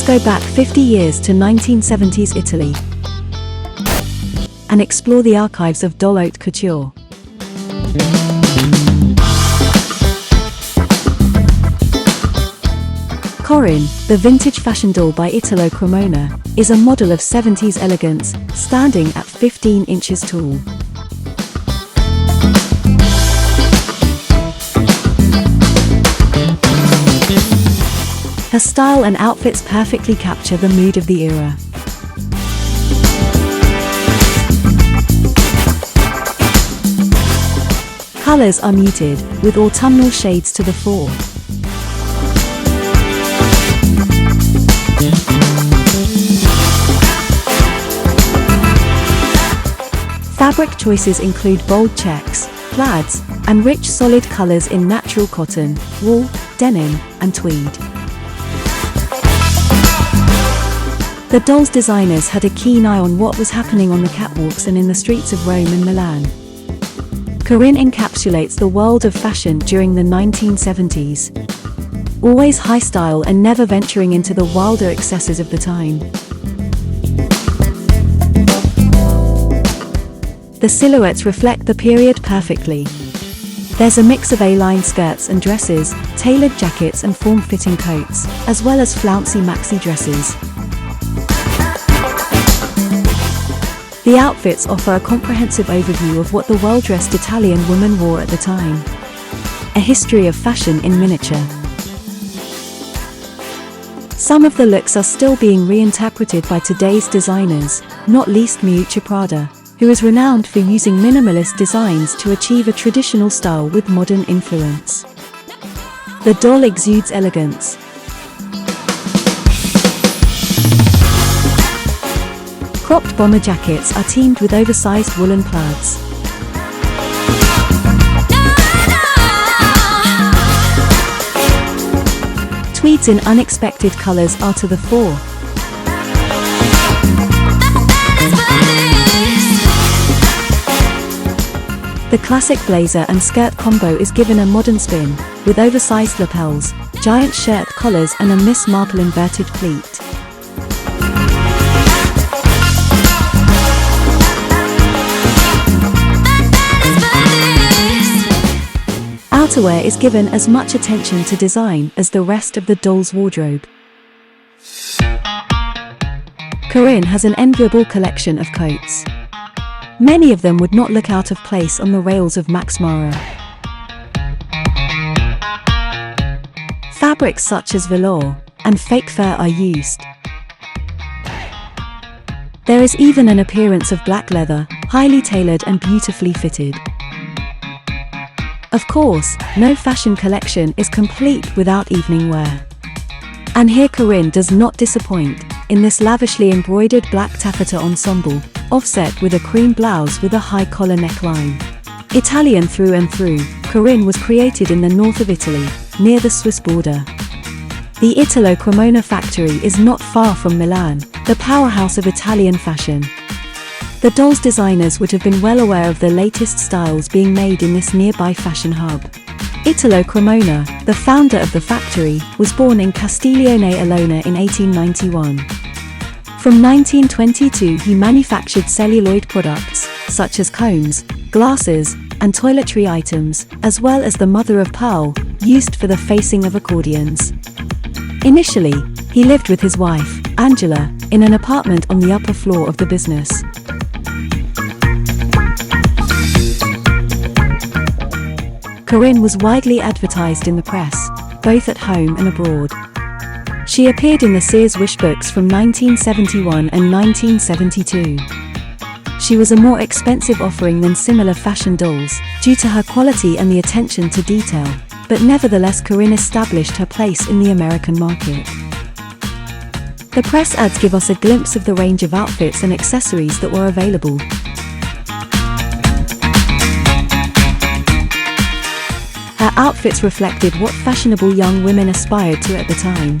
go back 50 years to 1970s Italy and explore the archives of haute couture. Corrine, the vintage fashion doll by Italo Cremona, is a model of 70s elegance, standing at 15 inches tall. Her style and outfits perfectly capture the mood of the era. Colors are muted, with autumnal shades to the fore. Fabric choices include bold checks, plaids, and rich solid colors in natural cotton, wool, denim, and tweed. The doll's designers had a keen eye on what was happening on the catwalks and in the streets of Rome and Milan. Corrine encapsulates the world of fashion during the 1970s. Always high style and never venturing into the wilder excesses of the time. The silhouettes reflect the period perfectly. There's a mix of A-line skirts and dresses, tailored jackets and form-fitting coats, as well as flouncy maxi dresses. The outfits offer a comprehensive overview of what the well-dressed Italian woman wore at the time. A history of fashion in miniature. Some of the looks are still being reinterpreted by today's designers, not least Miuccia Prada, who is renowned for using minimalist designs to achieve a traditional style with modern influence. The doll exudes elegance. Cropped bomber jackets are teamed with oversized woolen plaids. Tweeds in unexpected colors are to the fore. The classic blazer and skirt combo is given a modern spin, with oversized lapels, giant shirt collars and a Miss Marple inverted pleat. Outerwear is given as much attention to design as the rest of the doll's wardrobe. Corinne has an enviable collection of coats. Many of them would not look out of place on the rails of Maxi. Fabrics such as velour and fake fur are used. There is even an appearance of black leather, highly tailored and beautifully fitted. Of course, no fashion collection is complete without evening wear. And here Corrine does not disappoint, in this lavishly embroidered black taffeta ensemble, offset with a cream blouse with a high collar neckline. Italian through and through, Corrine was created in the north of Italy, near the Swiss border. The Italo Cremona factory is not far from Milan, the powerhouse of Italian fashion. The doll's designers would have been well aware of the latest styles being made in this nearby fashion hub. Italo Cremona, the founder of the factory, was born in Castiglione Alona in 1891. From 1922 he manufactured celluloid products, such as combs, glasses, and toiletry items, as well as the mother of pearl, used for the facing of accordions. Initially, he lived with his wife, Angela, in an apartment on the upper floor of the business. Corrine was widely advertised in the press, both at home and abroad. She appeared in the Sears Wish books from 1971 and 1972. She was a more expensive offering than similar fashion dolls, due to her quality and the attention to detail, but nevertheless Corrine established her place in the American market. The press ads give us a glimpse of the range of outfits and accessories that were available. Her outfits reflected what fashionable young women aspired to at the time.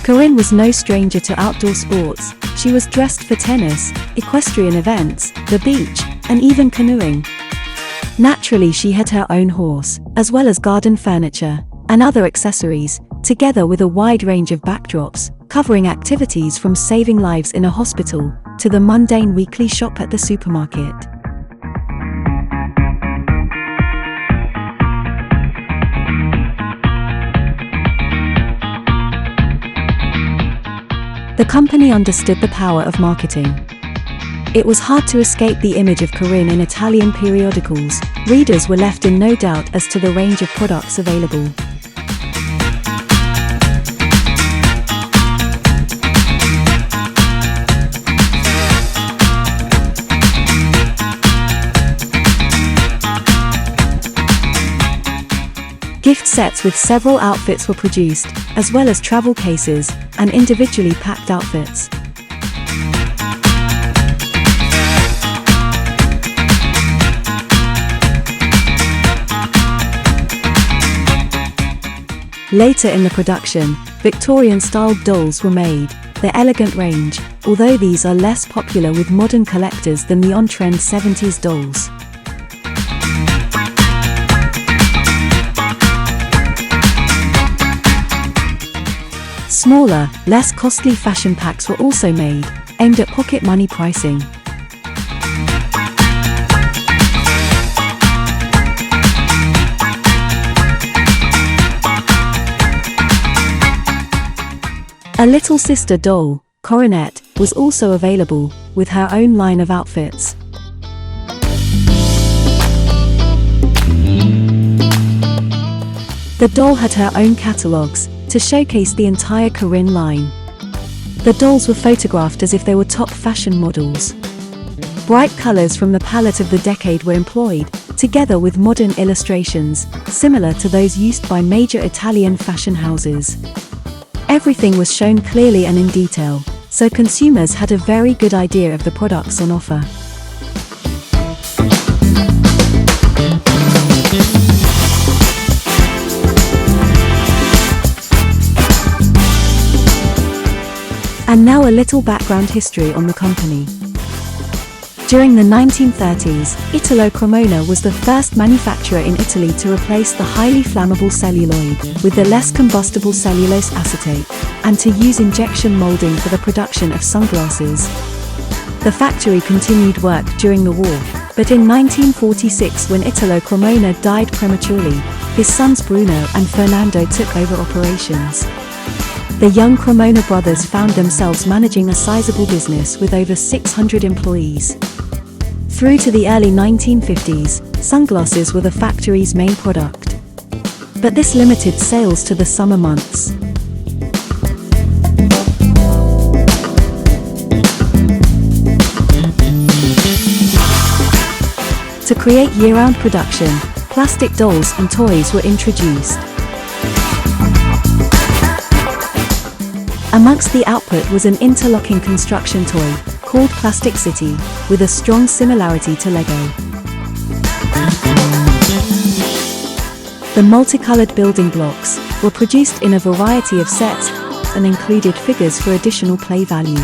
Corrine was no stranger to outdoor sports. She was dressed for tennis, equestrian events, the beach, and even canoeing. Naturally, she had her own horse, as well as garden furniture, and other accessories, together with a wide range of backdrops, covering activities from saving lives in a hospital to the mundane weekly shop at the supermarket. The company understood the power of marketing. It was hard to escape the image of Corrine in Italian periodicals. Readers were left in no doubt as to the range of products available. Gift sets with several outfits were produced, as well as travel cases and individually packed outfits. Later in the production, Victorian-styled dolls were made, the elegant range, although these are less popular with modern collectors than the on-trend 70s dolls. Smaller, less costly fashion packs were also made, aimed at pocket money pricing. A little sister doll, Corrine, was also available, with her own line of outfits. The doll had her own catalogs, to showcase the entire Corrine line. The dolls were photographed as if they were top fashion models. Bright colors from the palette of the decade were employed, together with modern illustrations, similar to those used by major Italian fashion houses. Everything was shown clearly and in detail, so consumers had a very good idea of the products on offer. And now a little background history on the company. During the 1930s, Italo Cremona was the first manufacturer in Italy to replace the highly flammable celluloid with the less combustible cellulose acetate, and to use injection molding for the production of sunglasses. The factory continued work during the war, but in 1946, when Italo Cremona died prematurely, his sons Bruno and Fernando took over operations. The young Cremona brothers found themselves managing a sizable business with over 600 employees. Through to the early 1950s, sunglasses were the factory's main product. But this limited sales to the summer months. To create year-round production, plastic dolls and toys were introduced. Amongst the output was an interlocking construction toy, called Plastic City, with a strong similarity to Lego. The multicolored building blocks were produced in a variety of sets and included figures for additional play value.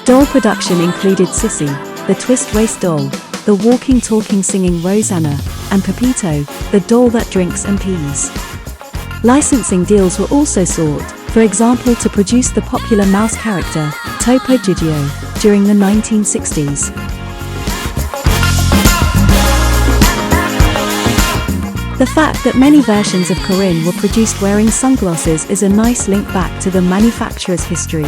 Doll production included Sissy, the twist-waist doll, the walking, talking, singing Rosanna, and Pepito, the doll that drinks and pees. Licensing deals were also sought, for example to produce the popular mouse character, Topo Gigio, during the 1960s. The fact that many versions of Corrine were produced wearing sunglasses is a nice link back to the manufacturer's history.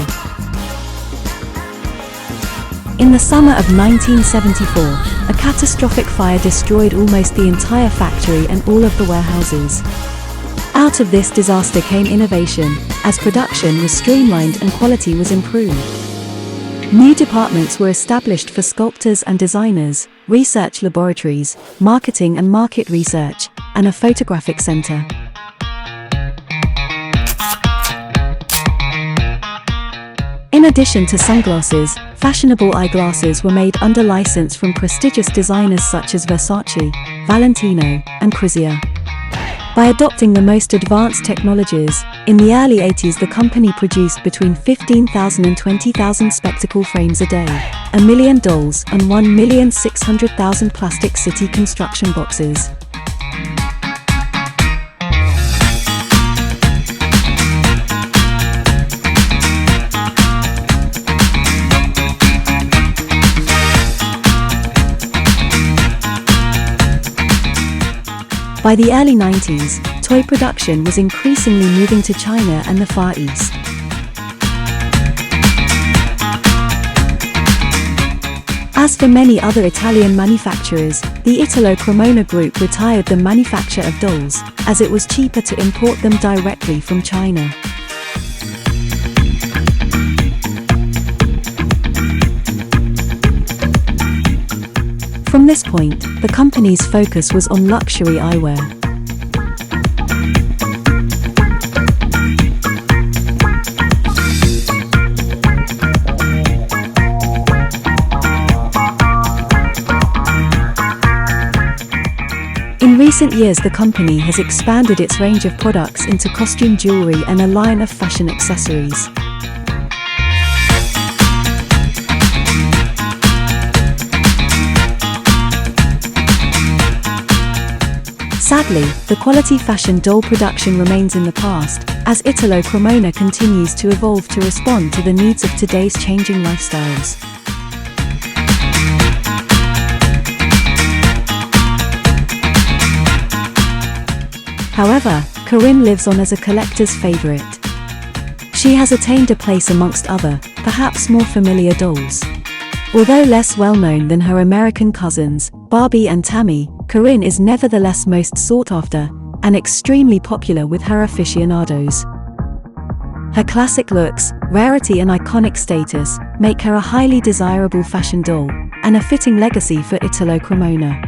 In the summer of 1974, a catastrophic fire destroyed almost the entire factory and all of the warehouses. Out of this disaster came innovation, as production was streamlined and quality was improved. New departments were established for sculptors and designers, research laboratories, marketing and market research, and a photographic center. In addition to sunglasses, fashionable eyeglasses were made under license from prestigious designers such as Versace, Valentino, and Crizia. By adopting the most advanced technologies, in the early 80s the company produced between 15,000 and 20,000 spectacle frames a day. 1 million dolls, and 1,600,000 plastic city construction boxes. By the early 90s, toy production was increasingly moving to China and the Far East. As for many other Italian manufacturers, the Italo Cremona group retired the manufacture of dolls, as it was cheaper to import them directly from China. From this point, the company's focus was on luxury eyewear. In recent years, the company has expanded its range of products into costume jewelry and a line of fashion accessories. Sadly, the quality fashion doll production remains in the past, as Italo Cremona continues to evolve to respond to the needs of today's changing lifestyles. However, Corrine lives on as a collector's favorite. She has attained a place amongst other, perhaps more familiar dolls. Although less well-known than her American cousins, Barbie and Tammy, Corrine is nevertheless most sought after, and extremely popular with her aficionados. Her classic looks, rarity and iconic status make her a highly desirable fashion doll, and a fitting legacy for Italo Cremona.